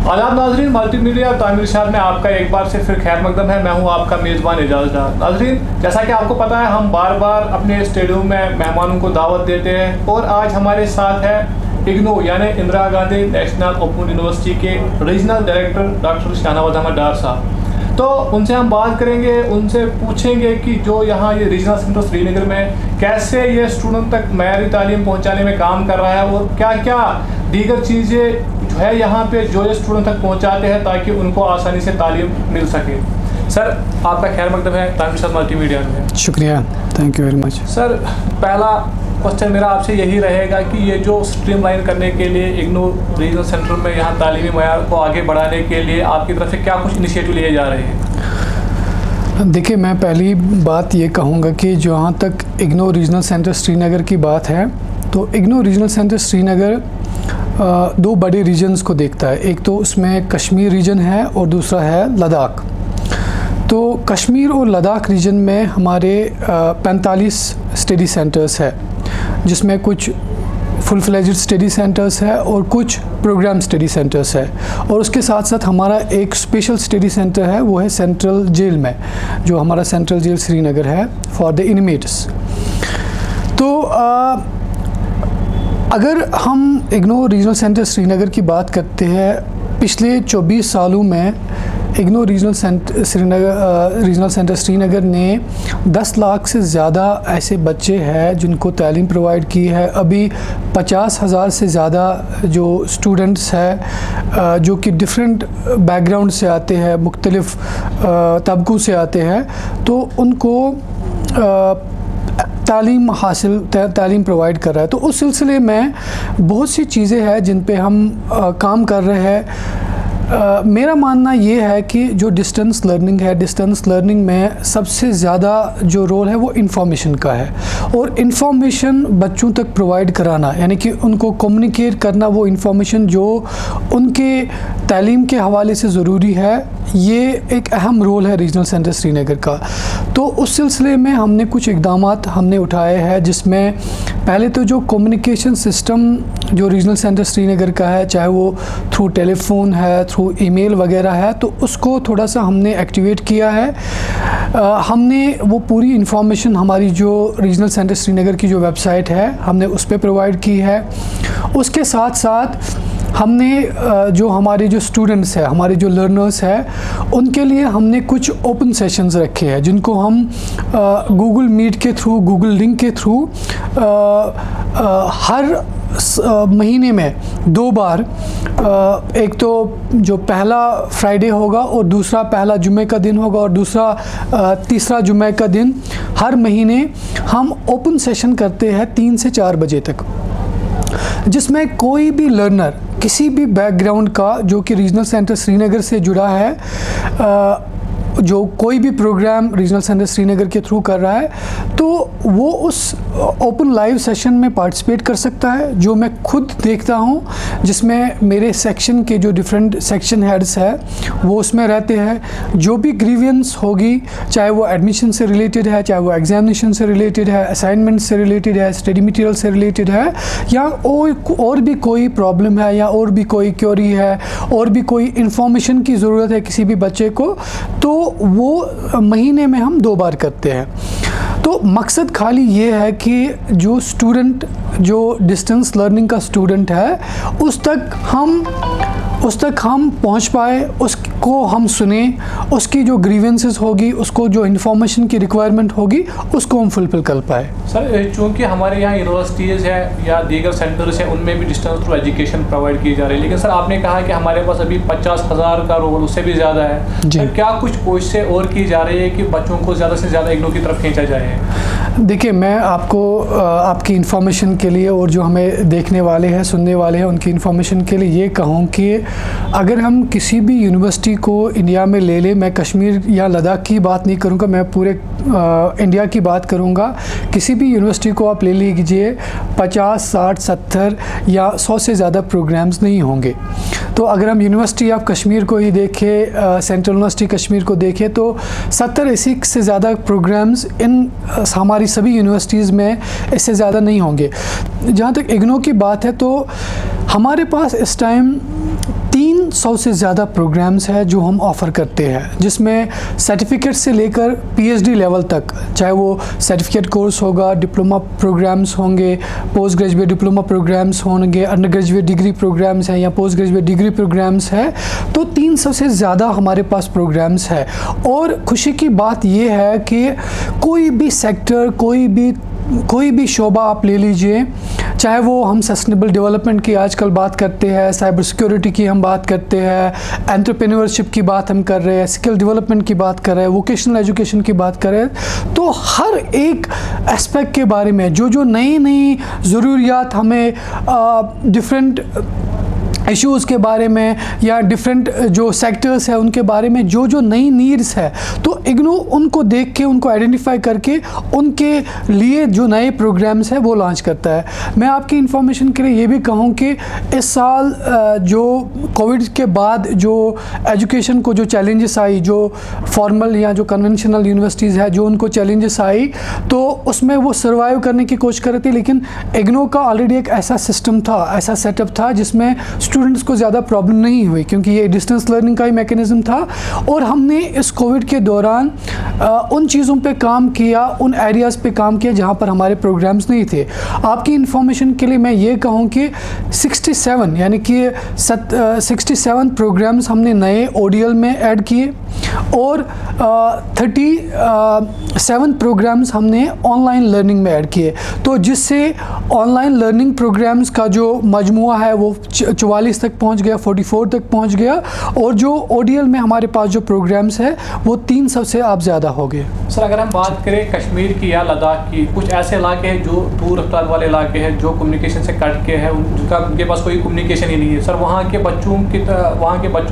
आदाब नाजरीन, मल्टीमीडिया तामीर शाद में आपका एक बार से फिर खैर मकदम है। मैं हूं आपका मेज़बान एजाज डार। नाजरीन, जैसा कि आपको पता है, हम बार बार अपने स्टेडियम में मेहमानों को दावत देते हैं और आज हमारे साथ है इग्नू यानी Indira Gandhi National Open University के regional director doctor Shahnawaz Ahmad Dar साहब। तो उनसे हम बात करेंगे, उनसे पूछेंगे कि जो यहाँ ये रीजनल सेंटर श्रीनगर में कैसे ये स्टूडेंट तक मयारी तालीम पहुँचाने में काम कर रहा है और क्या क्या दीगर चीज़ें जो है यहाँ पे जो ये स्टूडेंट तक पहुँचाते हैं ताकि उनको आसानी से तालीम मिल सके। सर, आपका खैर मकदम है तामीर शाद मल्टीमीडिया में। शुक्रिया, thank you very much. Sir, पहला क्वेश्चन मेरा आपसे यही रहेगा कि ये जो स्ट्रीमलाइन करने के लिए इग्नू रीजनल सेंटर में यहाँ तालीमी मयार को आगे बढ़ाने के लिए आपकी तरफ से क्या कुछ इनिशिएटिव लिए जा रहे हैं? देखिए, मैं पहली बात ये कहूँगा कि जहाँ तक इग्नू रीजनल सेंटर श्रीनगर की बात है, तो इग्नू रीजनल सेंटर श्रीनगर दो बड़े रीजन्स को देखता है। एक तो उसमें कश्मीर रीजन है और दूसरा है लद्दाख। तो कश्मीर और लद्दाख रीजन में हमारे 45 स्टडी सेंटर्स है, जिसमें कुछ फुल फ्लेज्ड स्टडी सेंटर्स है और कुछ प्रोग्राम स्टडी सेंटर्स है। और उसके साथ साथ हमारा एक स्पेशल स्टडी सेंटर है, वो है सेंट्रल जेल में, जो हमारा सेंट्रल जेल श्रीनगर है फॉर द इनमेट्स। तो अगर हम इग्नू रीजनल सेंटर श्रीनगर की बात करते हैं, पिछले 24 सालों में इग्नू रीजनल सेंटर श्रीनगर ने 10 लाख से ज़्यादा ऐसे बच्चे हैं जिनको तालीम प्रोवाइड की है। अभी 50,000 से ज़्यादा जो स्टूडेंट्स हैं जो कि डिफरेंट बैकग्राउंड से आते हैं, मुख्तलिफ़ तबकों से आते हैं, तो उनको तालीम प्रोवाइड कर रहा है। तो उस सिलसिले में बहुत सी चीज़ें हैं जिन पे हम काम कर रहे हैं। मेरा मानना ये है कि जो डिस्टेंस लर्निंग है, डिस्टेंस लर्निंग में सबसे ज़्यादा जो रोल है वो इंफॉर्मेशन का है। और इंफॉर्मेशन बच्चों तक प्रोवाइड कराना, यानी कि उनको कम्युनिकेट करना, वो इंफॉर्मेशन जो उनके तालीम के हवाले से ज़रूरी है, ये एक अहम रोल है रीजनल सेंटर श्रीनगर का। तो उस सिलसिले में हमने कुछ इक़दामात हमने उठाए हैं, जिसमें पहले तो जो कम्युनिकेशन सिस्टम जो रीजनल सेंटर श्रीनगर का है, चाहे वो थ्रू टेलीफोन है, थ्रू ईमेल वगैरह है, तो उसको थोड़ा सा हमने एक्टिवेट किया है। हमने वो पूरी इंफॉर्मेशन हमारी जो रीजनल सेंटर श्रीनगर की जो वेबसाइट है, हमने उस पर प्रोवाइड की है। उसके साथ साथ हमने जो हमारे जो स्टूडेंट्स हैं, हमारे जो लर्नर्स हैं, उनके लिए हमने कुछ ओपन सेशंस रखे हैं, जिनको हम गूगल मीट के थ्रू, गूगल लिंक के थ्रू हर महीने में 2 बार, एक तो जो पहला फ्राइडे होगा और दूसरा पहला जुम्मे का दिन होगा और दूसरा तीसरा जुम्मे का दिन, हर महीने हम ओपन सेशन करते हैं 3 से 4 बजे तक, जिसमें कोई भी लर्नर किसी भी बैकग्राउंड का जो कि रीजनल सेंटर श्रीनगर से जुड़ा है, जो कोई भी प्रोग्राम रीजनल सेंटर श्रीनगर के थ्रू कर रहा है, तो वो उस ओपन लाइव सेशन में पार्टिसिपेट कर सकता है, जो मैं खुद देखता हूँ, जिसमें मेरे सेक्शन के जो डिफरेंट सेक्शन हेड्स है वो उसमें रहते हैं। जो भी ग्रीवियंस होगी, चाहे वो एडमिशन से रिलेटेड है, चाहे वो एग्जामिनेशन से रिलेटेड है, असाइनमेंट से रिलेटेड है, स्टडी मटेरियल से रिलेटेड है, या और भी कोई प्रॉब्लम है, या और भी कोई क्वेरी है, और भी कोई इंफॉर्मेशन की ज़रूरत है किसी भी बच्चे को, तो वो महीने में हम 2 बार करते हैं। तो मकसद खाली ये है कि जो स्टूडेंट, जो डिस्टेंस लर्निंग का स्टूडेंट है, उस तक हम पहुंच पाए, उसको हम सुने, उसकी जो ग्रीवेंसेस होगी, उसको जो इन्फॉर्मेशन की रिक्वायरमेंट होगी, उसको हम फुलफिल कर पाए। सर, चूँकि हमारे यहाँ यूनिवर्सिटीज़ है या दीगर सेंटर्स हैं, उनमें भी डिस्टेंस थ्रू एजुकेशन प्रोवाइड की जा रही है, लेकिन सर आपने कहा कि हमारे पास अभी 50,000 का रोल, उससे भी ज़्यादा है। जी। तो क्या कुछ कोशिशें और की जा रही है कि बच्चों को ज़्यादा से ज़्यादा इग्नू की तरफ खींचा जाए? देखिए, मैं आपको आपकी इन्फॉर्मेशन के लिए और जो हमें देखने वाले हैं, सुनने वाले हैं, उनकी इन्फॉर्मेशन के लिए ये कहूँ कि अगर हम किसी भी यूनिवर्सिटी यूनिवर्सिटी को इंडिया में ले ले, मैं कश्मीर या लद्दाख की बात नहीं करूँगा, मैं पूरे इंडिया की बात करूँगा। किसी भी यूनिवर्सिटी को आप ले लीजिए, 50, 60, 70 या 100 से ज़्यादा प्रोग्राम्स नहीं होंगे। तो अगर हम यूनिवर्सिटी ऑफ कश्मीर को ही देखें, सेंट्रल यूनिवर्सिटी कश्मीर को देखें, तो 70-80 से ज़्यादा प्रोग्राम्स इन हमारी सभी यूनिवर्सिटीज़ में इससे ज़्यादा नहीं होंगे। जहाँ तक इग्नो की बात है, तो हमारे पास इस टाइम 300 से ज़्यादा प्रोग्राम्स हैं जो हम ऑफ़र करते हैं, जिसमें सर्टिफिकेट से लेकर पीएचडी लेवल तक, चाहे वो सर्टिफिकेट कोर्स होगा, डिप्लोमा प्रोग्राम्स होंगे, पोस्ट ग्रेजुएट डिप्लोमा प्रोग्राम्स होंगे, अंडर ग्रेजुएट डिग्री प्रोग्राम्स हैं या पोस्ट ग्रेजुएट डिग्री प्रोग्राम्स हैं। तो 300 से ज़्यादा हमारे पास प्रोग्राम्स हैं। और खुशी की बात ये है कि कोई भी सेक्टर, कोई भी शोबा आप ले लीजिए, चाहे वो हम सस्टेनेबल डेवलपमेंट की आजकल बात करते हैं, साइबर सिक्योरिटी की हम बात करते हैं, एंटरप्रेन्योरशिप की बात हम कर रहे हैं, स्किल डेवलपमेंट की बात कर रहे हैं, वोकेशनल एजुकेशन की बात कर रहे हैं, तो हर एक एस्पेक्ट के बारे में जो नई ज़रूरियात हमें डिफरेंट इश्यूज़ के बारे में या डिफरेंट जो सेक्टर्स है उनके बारे में जो नई नीड्स है, तो इग्नो उनको देख के, उनको आइडेंटिफाई करके उनके लिए जो नए प्रोग्राम्स हैं वो लॉन्च करता है। मैं आपकी इंफॉर्मेशन के लिए ये भी कहूँ कि इस साल जो कोविड के बाद जो एजुकेशन को जो चैलेंजेस आई, जो फॉर्मल या जो कन्वेंशनल यूनिवर्सिटीज़ है जो उनको चैलेंजेस आई, तो उसमें वो सर्वाइव करने की कोशिश कर रहे थे। लेकिन इग्नो का ऑलरेडी एक ऐसा सिस्टम था, ऐसा सेटअप था जिसमें स्टूडेंट्स को ज़्यादा प्रॉब्लम नहीं हुई, क्योंकि ये डिस्टेंस लर्निंग का ही मैकेनिज़्म था। और हमने इस कोविड के दौरान उन चीज़ों पे काम किया, उन एरियाज़ पे काम किया जहाँ पर हमारे प्रोग्राम्स नहीं थे। आपकी इंफॉर्मेशन के लिए मैं ये कहूँ कि 67 यानी कि 67 प्रोग्राम्स हमने नए ODL में ऐड किए और 37 प्रोग्राम्स हमने ऑनलाइन लर्निंग में ऐड किए। तो जिससे ऑनलाइन लर्निंग प्रोग्राम्स का जो मजमुआ है वो 44 तक पहुंच गया, 44 तक पहुंच गया। और जो ODL में हमारे पास जो प्रोग्राम्स है वो 300 से आप ज़्यादा हो गए। सर, अगर हम बात करें कश्मीर की या लद्दाख की, कुछ ऐसे इलाके हैं जो दूर रफ्तार वाले इलाके हैं, जो कम्युनिकेशन से कट के हैं, उनके पास कोई कम्युनिकेशन ही नहीं है। सर, वहाँ के बच्चों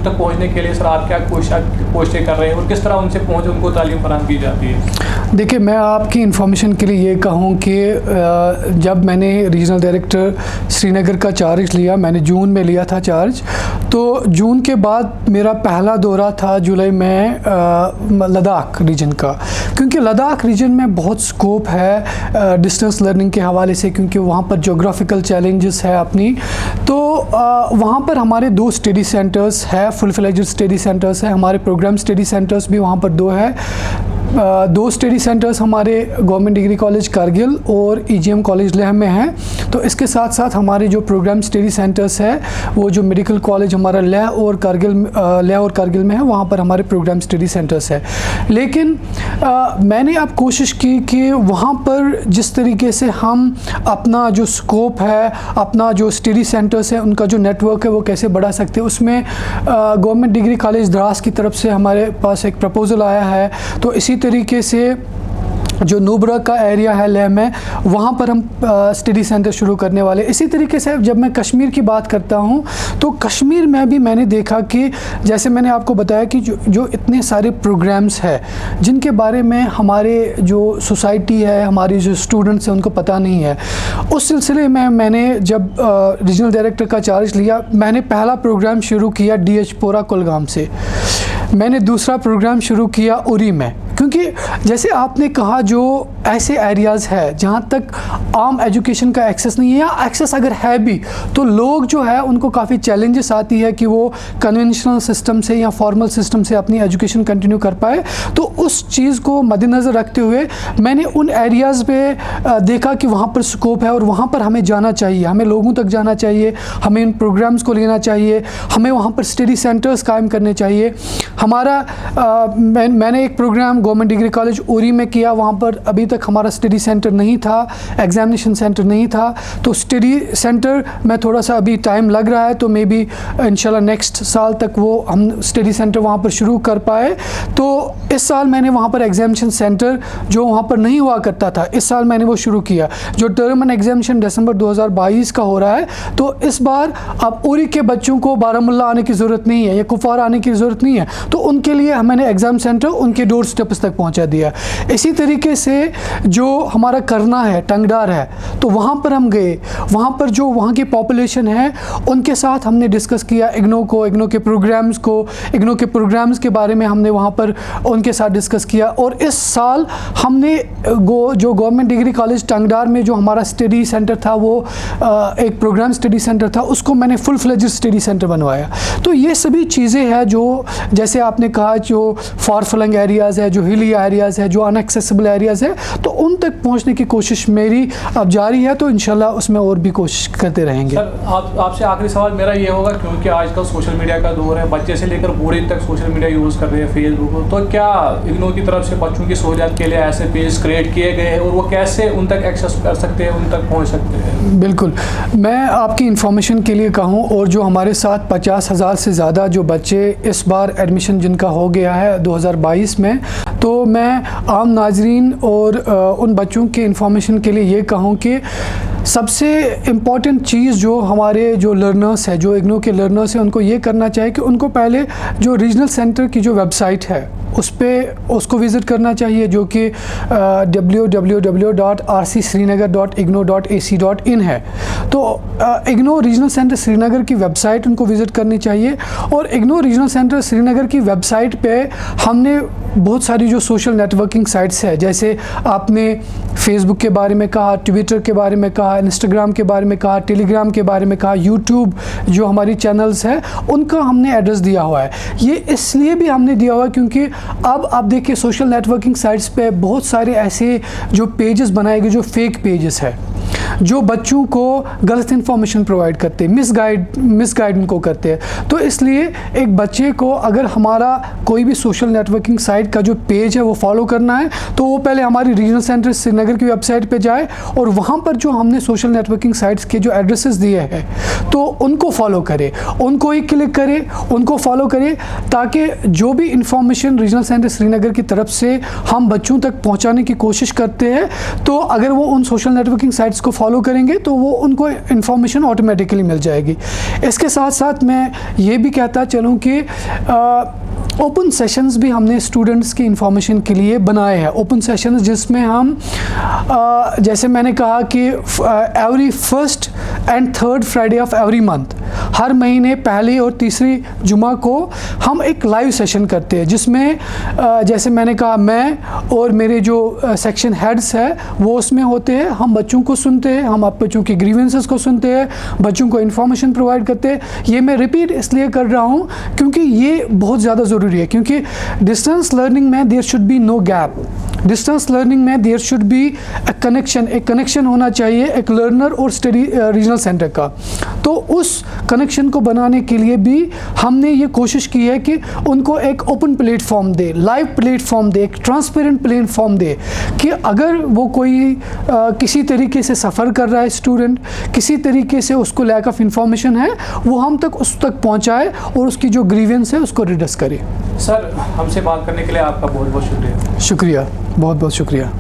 तक पहुँचने के लिए सर आप क्या कोशिशें कर रहे हैं और किस तरह उनसे पहुँच, उनको तालीम फराहम की जाती है? देखिए, मैं आपकी इंफॉर्मेशन के लिए ये कहूँ कि जब मैंने रीजनल डायरेक्टर श्रीनगर का चार्ज लिया, मैंने जून में लिया था चार्ज, तो जून के बाद मेरा पहला दौरा था जुलाई में लद्दाख रीजन का, क्योंकि लद्दाख रीजन में बहुत स्कोप है डिस्टेंस लर्निंग के हवाले से, क्योंकि वहाँ पर जोग्राफिकल चैलेंजेस है अपनी। तो वहाँ पर हमारे 2 स्टडी सेंटर्स है, फुल फ्लेज्ड स्टडी सेंटर्स है, हमारे प्रोग्राम स्टडी सेंटर्स भी वहाँ पर 2 है। 2 स्टडी सेंटर्स हमारे गवर्नमेंट डिग्री कॉलेज कारगिल और EGM कॉलेज लेह में हैं। तो इसके साथ साथ हमारे जो प्रोग्राम स्टडी सेंटर्स है वो जो मेडिकल कॉलेज हमारा लेह और कारगिल में है, वहाँ पर हमारे प्रोग्राम स्टडी सेंटर्स है। लेकिन मैंने अब कोशिश की कि वहाँ पर जिस तरीके से हम अपना जो स्कोप है, अपना जो स्टडी सेंटर्स है, उनका जो नेटवर्क है वो कैसे बढ़ा सकते हैं, उसमें गवर्नमेंट डिग्री कॉलेज द्रास की तरफ से हमारे पास एक प्रपोज़ल आया है। तो इसी तरीके से जो नुब्रा का एरिया है लेह में, वहाँ पर हम स्टडी सेंटर शुरू करने वाले। इसी तरीके से जब मैं कश्मीर की बात करता हूँ, तो कश्मीर में भी मैंने देखा कि जैसे मैंने आपको बताया कि जो इतने सारे प्रोग्राम्स हैं जिनके बारे में हमारे जो सोसाइटी है, हमारी जो स्टूडेंट्स हैं, उनको पता नहीं है। उस सिलसिले में मैंने जब रीजनल डायरेक्टर का चार्ज लिया, मैंने पहला प्रोग्राम शुरू किया DH पोरा कुलगाम से। मैंने दूसरा प्रोग्राम शुरू किया उरी में, क्योंकि जैसे आपने कहा जो ऐसे एरियाज़ है जहाँ तक आम एजुकेशन का एक्सेस नहीं है, या एक्सेस अगर है भी तो लोग जो है उनको काफ़ी चैलेंजेस आती है कि वो कन्वेंशनल सिस्टम से या फॉर्मल सिस्टम से अपनी एजुकेशन कंटिन्यू कर पाए। तो उस चीज़ को मद्देनज़र रखते हुए मैंने उन एरियाज़ पे देखा कि वहाँ पर स्कोप है और वहाँ पर हमें जाना चाहिए, हमें लोगों तक जाना चाहिए, हमें इन प्रोग्राम्स को लेना चाहिए, हमें वहाँ पर स्टडी सेंटर्स कायम करने चाहिए। हमारा मैंने एक program government degree college Uri में किया, वहाँ पर अभी तक हमारा स्टडी सेंटर नहीं था, एग्जामिनेशन सेंटर नहीं था। तो स्टडी सेंटर में थोड़ा सा अभी टाइम लग रहा है, तो मे बी इंशाल्लाह नेक्स्ट साल तक वो हम स्टडी सेंटर वहाँ पर शुरू कर पाए। तो इस साल मैंने वहाँ पर एग्जामिनेशन सेंटर जो वहाँ पर नहीं हुआ करता था, इस साल मैंने वो शुरू किया। जो टर्म एंड एग्जामिनेशन दिसंबर 2022 का हो रहा है, तो इस बार अब उरी के बच्चों को बारामुल्ला आने की ज़रूरत नहीं है या कुफवारा आने की ज़रूरत नहीं है, तो उनके लिए मैंने एग्ज़ाम सेंटर उनके डोर स्टेप्स तक पहुँचा दिया। इसी तरीके से जो हमारा करना है, टंगडार है, तो वहाँ पर हम गए, वहाँ पर जो वहाँ की पॉपुलेशन है उनके साथ हमने डिस्कस किया इग्नो के प्रोग्राम्स के बारे में हमने वहाँ पर उनके साथ डिस्कस किया। और इस साल हमने जो गवर्नमेंट डिग्री कॉलेज टंगडार में जो हमारा स्टडी सेंटर था, वो एक प्रोग्राम स्टडी सेंटर था, उसको मैंने फुल फ्लेज्ड स्टडी सेंटर बनवाया। तो ये सभी चीज़ें हैं जो जैसे आपने कहा, जो फार फ्लंग एरियाज़ है, जो हिली एरियाज़ है, जो अनएक्सेसिबल एरियाज़ है, तो उन तक पहुँचने की कोशिश मेरी अब जारी है। तो इंशाल्लाह उसमें और भी कोशिश करते रहेंगे। सर आपसे आखिरी सवाल मेरा ये होगा, क्योंकि आजकल सोशल मीडिया का दौर है, बच्चे से लेकर बूढ़े तक सोशल मीडिया यूज़ कर रहे हैं, फेसबुक, तो क्या इग्नो की तरफ से बच्चों की सहूलियत के लिए ऐसे पेज क्रिएट किए गए हैं और वो कैसे उन तक एक्सेस कर सकते हैं, उन तक पहुँच सकते हैं? बिल्कुल, मैं आपकी इन्फॉर्मेशन के लिए कहूँ, और जो हमारे साथ 50,000 से ज़्यादा जो बच्चे इस बार एडमिशन जिनका हो गया है 2022 में, तो मैं आम नाजरीन और उन बच्चों के इन्फॉर्मेशन के लिए ये कहूँ कि सबसे इम्पॉर्टेंट चीज़ जो हमारे जो लर्नर्स है, जो इग्नो के लर्नर्स हैं, उनको ये करना चाहिए कि उनको पहले जो रीजनल सेंटर की जो वेबसाइट है उसको विज़िट करना चाहिए, जो कि www.rcsrinagar.igno.ac.in है। तो इग्नो रीजनल सेंटर श्रीनगर की वेबसाइट उनको विज़िट करनी चाहिए। और इग्नो रीजनल सेंटर श्रीनगर की वेबसाइट पे हमने बहुत सारी जो सोशल नेटवर्किंग साइट्स है, जैसे आपने फेसबुक के बारे में कहा, ट्विटर के बारे में कहा, इंस्टाग्राम के बारे में कहा, टेलीग्राम के बारे में कहा, यूट्यूब जो हमारी चैनल्स हैं उनका हमने एड्रेस दिया हुआ है। ये इसलिए भी हमने दिया हुआ है क्योंकि अब आप देखिए सोशल नेटवर्किंग साइट्स पे बहुत सारे ऐसे जो पेजेस बनाए गए, जो फेक पेजेस है, जो बच्चों को गलत इन्फॉर्मेशन प्रोवाइड करते हैं, मिसगाइड उनको करते हैं। तो इसलिए एक बच्चे को अगर हमारा कोई भी सोशल नेटवर्किंग साइट का जो पेज है वो फॉलो करना है, तो वो पहले हमारी रीजनल सेंटर श्रीनगर की वेबसाइट पे जाए और वहाँ पर जो हमने सोशल नेटवर्किंग साइट्स के जो एड्रेसेस दिए हैं तो उनको फॉलो करे, उनको ही क्लिक करे, उनको फॉलो करे, ताकि जो भी इंफॉर्मेशन रीजनल सेंटर श्रीनगर की तरफ से हम बच्चों तक पहुँचाने की कोशिश करते हैं, तो अगर वो उन सोशल नेटवर्किंग साइट्स को फॉलो करेंगे तो वो उनको इन्फॉर्मेशन ऑटोमेटिकली मिल जाएगी। इसके साथ साथ मैं ये भी कहता चलूँ कि ओपन सेशंस भी हमने स्टूडेंट्स की इन्फॉर्मेशन के लिए बनाए हैं। ओपन सेशंस जिसमें हम जैसे मैंने कहा कि every first and third Friday of every month, हर महीने पहली और तीसरी जुमा को हम एक लाइव सेशन करते हैं, जिसमें जैसे मैंने कहा मैं और मेरे जो सेक्शन हेड्स है वो उसमें होते हैं। हम बच्चों को सुनते हैं, हम आप बच्चों के ग्रीवेंसेस को सुनते हैं, बच्चों को इन्फॉर्मेशन प्रोवाइड करते हैं। ये मैं रिपीट इसलिए कर रहा हूँ क्योंकि ये बहुत ज़्यादा ज़रूरी है, क्योंकि डिस्टेंस लर्निंग में there should be no gap. Distance learning में देयर शुड बी एक कनेक्शन होना चाहिए एक लर्नर और स्टडी रीजनल सेंटर का। तो उस कनेक्शन को बनाने के लिए भी हमने ये कोशिश की है कि उनको एक ओपन प्लेटफॉर्म दे, लाइव प्लेटफॉर्म दे, एक ट्रांसपेरेंट प्लेटफॉर्म दे, कि अगर वो कोई किसी तरीके से सफ़र कर रहा है स्टूडेंट, किसी तरीके से उसको लैक ऑफ इंफॉर्मेशन है, वो हम तक उस तक पहुंचाए और उसकी जो ग्रीवेंस है उसको रिड्रेस करे। सर हमसे बात करने के लिए आपका बहुत बहुत शुक्रिया। शुक्रिया, बहुत बहुत शुक्रिया।